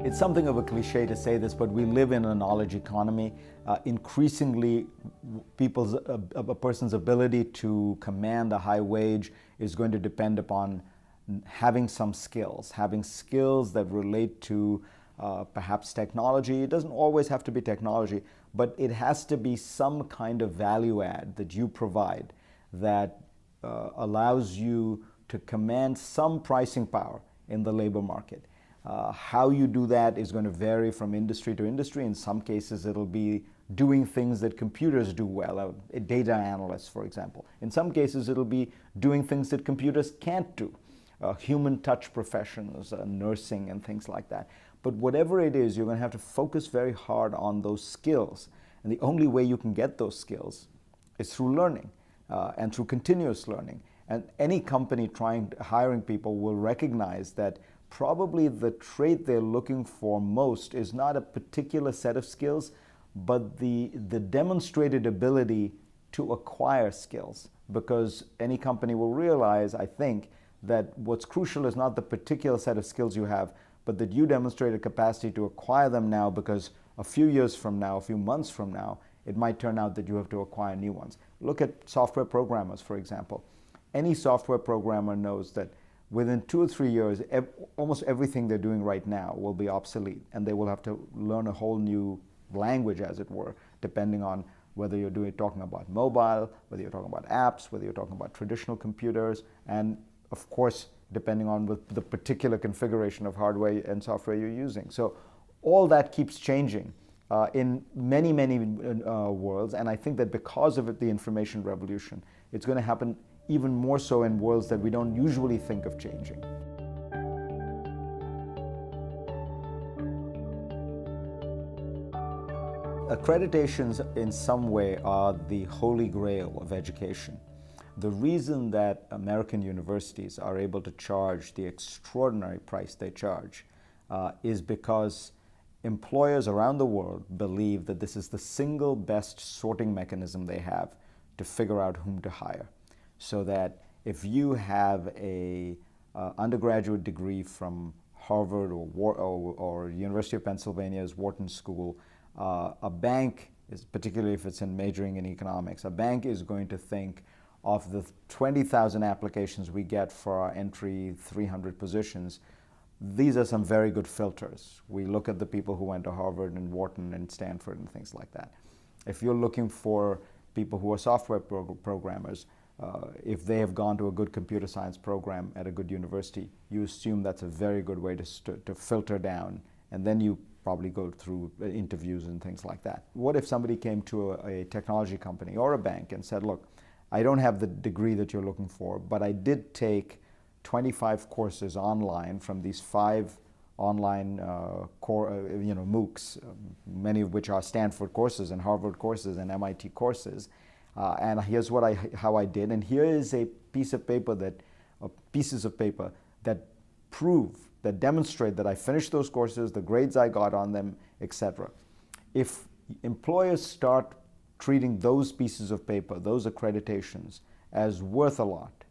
It's something of a cliche to say this, but we live in a knowledge economy. Increasingly, a person's ability to command a high wage is going to depend upon having some skills, that relate to perhaps technology. It doesn't always have to be technology, but it has to be some kind of value add that you provide that allows you to command some pricing power in the labor market. How you do that is going to vary from industry to industry. In some cases, it'll be doing things that computers do well, a data analyst, for example. In some cases, it'll be doing things that computers can't do, human touch professions, nursing, and things like that. But whatever it is, you're going to have to focus very hard on those skills. And the only way you can get those skills is through learning and through continuous learning. And any company hiring people will recognize that probably the trait they're looking for most is not a particular set of skills, but the demonstrated ability to acquire skills. Because any company will realize, I think, that what's crucial is not the particular set of skills you have, but that you demonstrate a capacity to acquire them now, because a few years from now, a few months from now, it might turn out that you have to acquire new ones. Look at software programmers, for example. Any software programmer knows that within 2 or 3 years, almost everything they're doing right now will be obsolete, and they will have to learn a whole new language, as it were, depending on whether you're talking about mobile, whether you're talking about apps, whether you're talking about traditional computers, and of course, depending on the particular configuration of hardware and software you're using. So all that keeps changing in many, many worlds, and I think that because of the information revolution, it's going to happen even more so in worlds that we don't usually think of changing. Accreditations in some way are the holy grail of education. The reason that American universities are able to charge the extraordinary price they charge is because employers around the world believe that this is the single best sorting mechanism they have to figure out whom to hire. So that if you have a undergraduate degree from Harvard or University of Pennsylvania's Wharton School, a bank, particularly if it's majoring in economics, a bank is going to think of the 20,000 applications we get for our entry 300 positions. These are some very good filters. We look at the people who went to Harvard and Wharton and Stanford and things like that. If you're looking for people who are software programmers, if they have gone to a good computer science program at a good university, you assume that's a very good way to filter down, and then you probably go through interviews and things like that. What if somebody came to a technology company or a bank and said, look, I don't have the degree that you're looking for, but I did take 25 courses online from these 5 online MOOCs, many of which are Stanford courses and Harvard courses and MIT courses. And here's how I did, and here is a piece of paper pieces of paper that demonstrate that I finished those courses, the grades I got on them, etc. If employers start treating those pieces of paper, those accreditations, as worth a lot,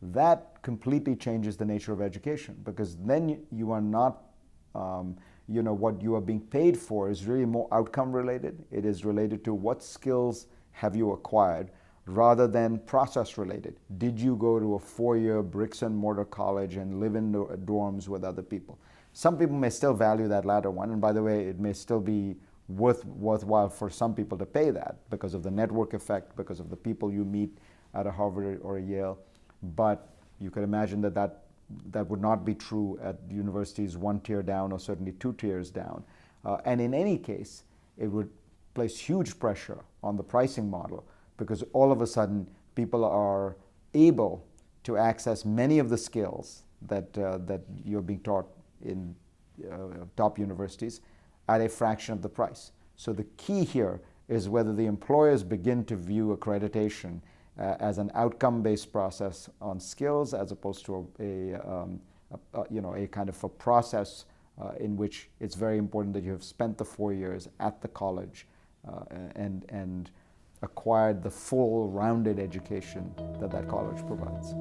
that completely changes the nature of education, because then you are not, what you are being paid for is really more outcome related. It is related to what skills have you acquired rather than process related. Did you go to a 4-year bricks and mortar college and live in dorms with other people? Some people may still value that latter one, and by the way, it may still be worthwhile for some people to pay that because of the network effect, because of the people you meet at a Harvard or a Yale. But you could imagine that would not be true at universities 1 tier down or certainly 2 tiers down. And in any case, it would place huge pressure on the pricing model, because all of a sudden people are able to access many of the skills that you're being taught in top universities at a fraction of the price. So the key here is whether the employers begin to view accreditation as an outcome-based process on skills, as opposed to a kind of a process in which it's very important that you have spent the 4 years at the college and acquired the full rounded education that college provides.